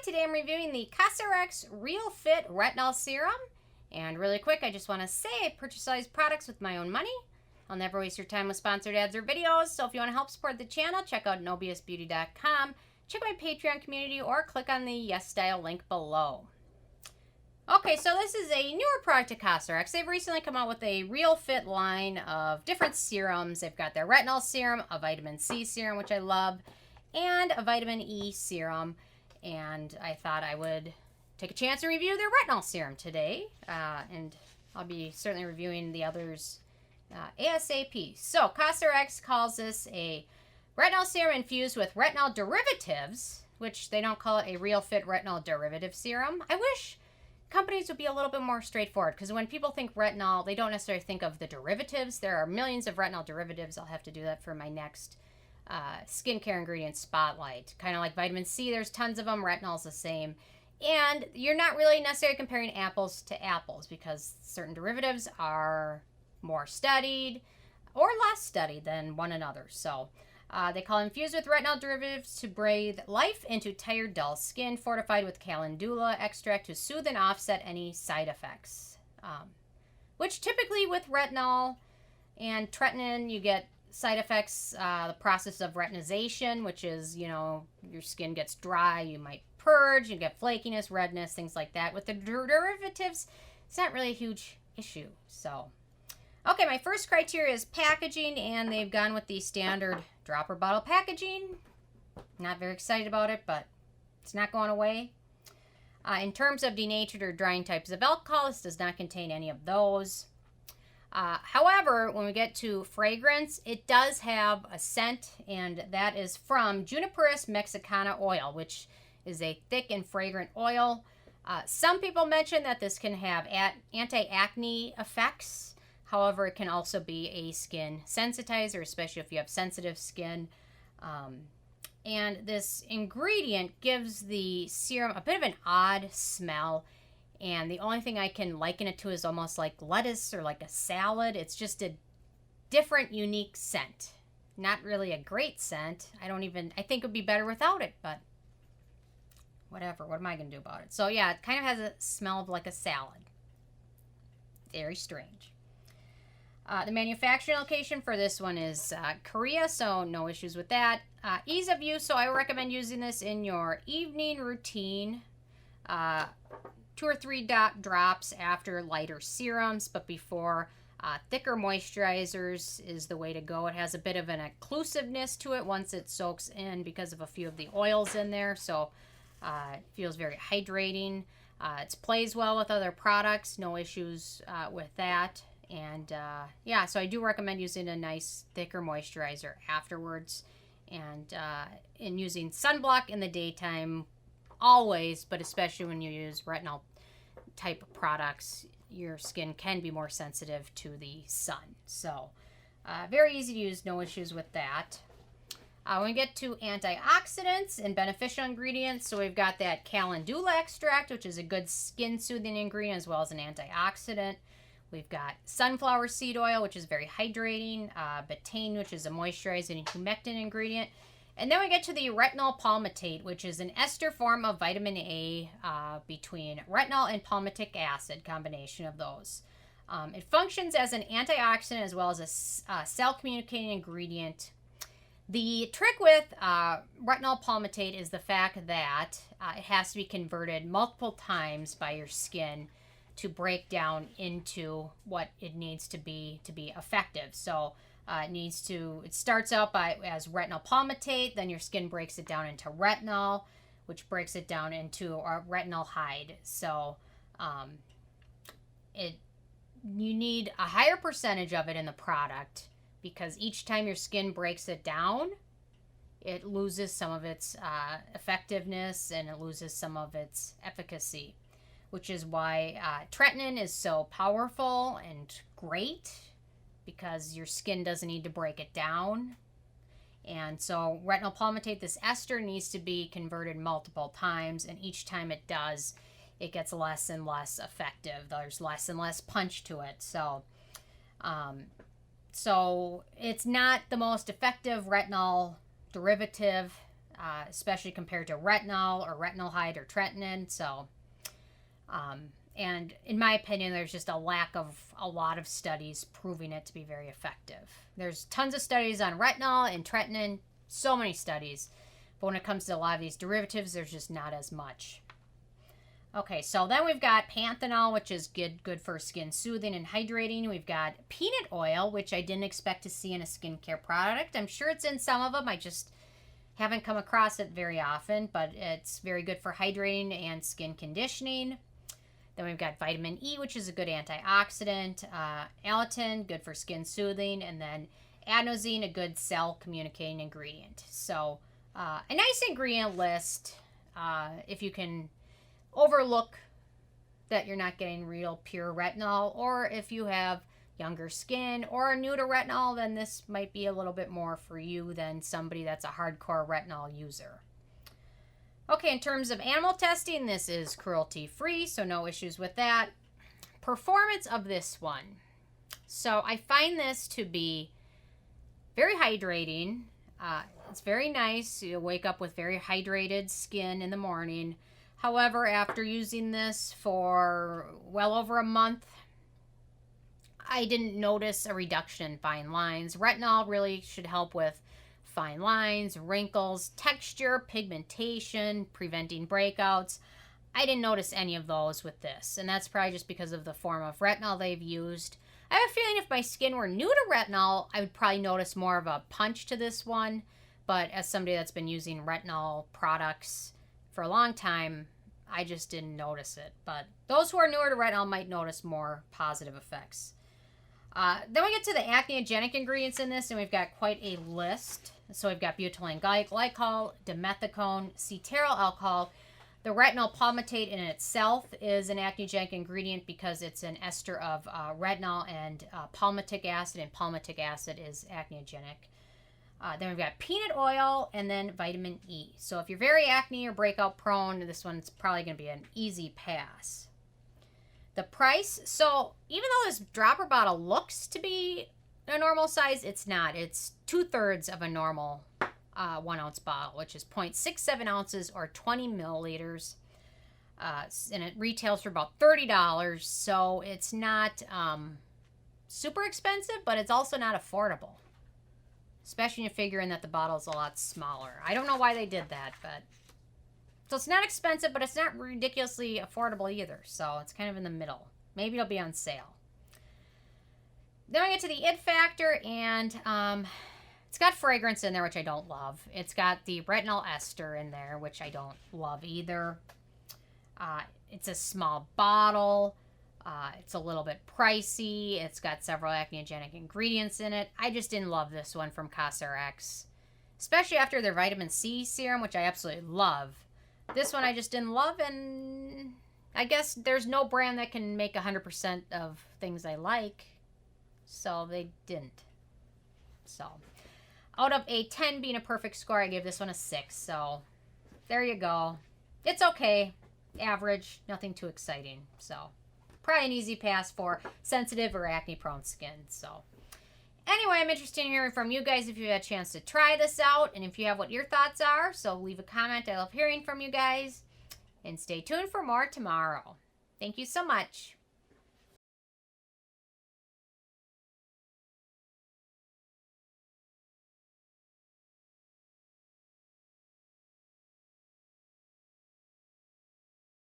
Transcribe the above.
Today I'm reviewing the Cosrx Real Fit Retinol Serum. And really quick, I just want to say I purchase all these products with my own money. I'll never waste your time with sponsored ads or videos. So if you want to help support the channel, check out nobiusbeauty.com, check my Patreon community, or click on the Yes Style link below. Okay, so this is a newer product at Cosrx. They've recently come out with a Real Fit line of different serums. They've got their retinol serum, a vitamin C serum, which I love, and a vitamin E serum. And I thought I would take a chance and review their retinol serum today. And I'll be certainly reviewing the others ASAP. So Cosrx calls this a retinol serum infused with retinol derivatives, which they don't call it a Real Fit retinol derivative serum. I wish companies would be a little bit more straightforward, because when people think retinol, they don't necessarily think of the derivatives. There are millions of retinol derivatives. I'll have to do that for my next skincare ingredient spotlight. Kind of like vitamin C, there's tons of them. Retinol's the same. And you're not really necessarily comparing apples to apples, because certain derivatives are more studied or less studied than one another. So they call infused with retinol derivatives to breathe life into tired, dull skin, fortified with calendula extract to soothe and offset any side effects. Which typically with retinol and tretinoin, you get side effects, the process of retinization, which is, your skin gets dry, you might purge, you get flakiness, redness, things like that. With the derivatives, it's not really a huge issue. So, okay, my first criteria is packaging, and they've gone with the standard dropper bottle packaging. Not very excited about it, but it's not going away. In terms of denatured or drying types of alcohol, this does not contain any of those. However, when we get to fragrance, it does have a scent, and that is from Juniperus mexicana oil, which is a thick and fragrant oil. Some people mention that this can have anti-acne effects. However, it can also be a skin sensitizer, especially if you have sensitive skin. And this ingredient gives the serum a bit of an odd smell. And the only thing I can liken it to is almost like lettuce or like a salad. It's just a different, unique scent. Not really a great scent. I think it would be better without it, but whatever. What am I going to do about it? So yeah, it kind of has a smell of like a salad. Very strange. The manufacturing location for this one is Korea, so no issues with that. Ease of use, so I recommend using this in your evening routine. 2 or 3 drops after lighter serums, but before thicker moisturizers is the way to go. It has a bit of an occlusiveness to it once it soaks in because of a few of the oils in there, so it feels very hydrating. It plays well with other products, no issues with that. And yeah, so I do recommend using a nice thicker moisturizer afterwards, and using sunblock in the daytime always, but especially when you use retinol type of products, your skin can be more sensitive to the sun. So very easy to use, no issues with that. When we get to antioxidants and beneficial ingredients, so we've got that calendula extract, which is a good skin soothing ingredient as well as an antioxidant. We've got sunflower seed oil, which is very hydrating, betaine, which is a moisturizing and humectant ingredient. And then we get to the retinol palmitate, which is an ester form of vitamin A between retinol and palmitic acid, combination of those. It functions as an antioxidant as well as a cell-communicating ingredient. The trick with retinol palmitate is the fact that it has to be converted multiple times by your skin to break down into what it needs to be effective. So it starts out as retinol palmitate, then your skin breaks it down into retinol, which breaks it down into retinol hide. So you need a higher percentage of it in the product, because each time your skin breaks it down, it loses some of its effectiveness and it loses some of its efficacy, which is why tretinoin is so powerful and great, because your skin doesn't need to break it down. And so retinol palmitate, this ester, needs to be converted multiple times, and each time it does, it gets less and less effective. There's less and less punch to it. So it's not the most effective retinol derivative especially compared to retinol or retinolhide or tretinoin. So, and in my opinion, there's just a lack of a lot of studies proving it to be very effective. There's tons of studies on retinol and tretinoin, so many studies. But when it comes to a lot of these derivatives, there's just not as much. Okay, so then we've got panthenol, which is good for skin soothing and hydrating. We've got peanut oil, which I didn't expect to see in a skincare product. I'm sure it's in some of them. I just haven't come across it very often, but it's very good for hydrating and skin conditioning. Then we've got vitamin E, which is a good antioxidant. Allicin, good for skin soothing. And then adenosine, a good cell communicating ingredient. So a nice ingredient list if you can overlook that you're not getting real pure retinol, or if you have younger skin or are new to retinol, then this might be a little bit more for you than somebody that's a hardcore retinol user. Okay, in terms of animal testing, this is cruelty-free, so no issues with that. Performance of this one. So I find this to be very hydrating. It's very nice. You wake up with very hydrated skin in the morning. However, after using this for well over a month, I didn't notice a reduction in fine lines. Retinol really should help with fine lines, wrinkles, texture, pigmentation, preventing breakouts. I didn't notice any of those with this, and that's probably just because of the form of retinol they've used. I have a feeling if my skin were new to retinol, I would probably notice more of a punch to this one, but as somebody that's been using retinol products for a long time, I just didn't notice it. But those who are newer to retinol might notice more positive effects. Then we get to the acneogenic ingredients in this, and we've got quite a list. So we've got butylene glycol, dimethicone, cetearyl alcohol. The retinol palmitate in itself is an acneogenic ingredient because it's an ester of retinol and palmitic acid, and palmitic acid is acneogenic. Then we've got peanut oil and then vitamin E. So if you're very acne or breakout prone, this one's probably going to be an easy pass. The price, so even though this dropper bottle looks to be a normal size, it's not. It's 2/3 of a normal 1 ounce bottle, which is 0.67 ounces or 20 milliliters. And it retails for about $30. So it's not super expensive, but it's also not affordable. Especially when you figure in that the bottle's a lot smaller. I don't know why they did that, but... So it's not expensive, but it's not ridiculously affordable either. So it's kind of in the middle. Maybe it'll be on sale. Then we get to the it factor, and it's got fragrance in there, which I don't love. It's got the retinol ester in there, which I don't love either. It's a small bottle. It's a little bit pricey. It's got several acneogenic ingredients in it. I just didn't love this one from CosRX, especially after their vitamin C serum, which I absolutely love. This one I just didn't love, and I guess there's no brand that can make 100% of things I like, so they didn't. So, out of a 10 being a perfect score, I gave this one a 6, so there you go. It's okay. Average. Nothing too exciting, so... Probably an easy pass for sensitive or acne-prone skin. So, anyway, I'm interested in hearing from you guys if you had a chance to try this out, and if you have what your thoughts are. So leave a comment. I love hearing from you guys, and stay tuned for more tomorrow. Thank you so much.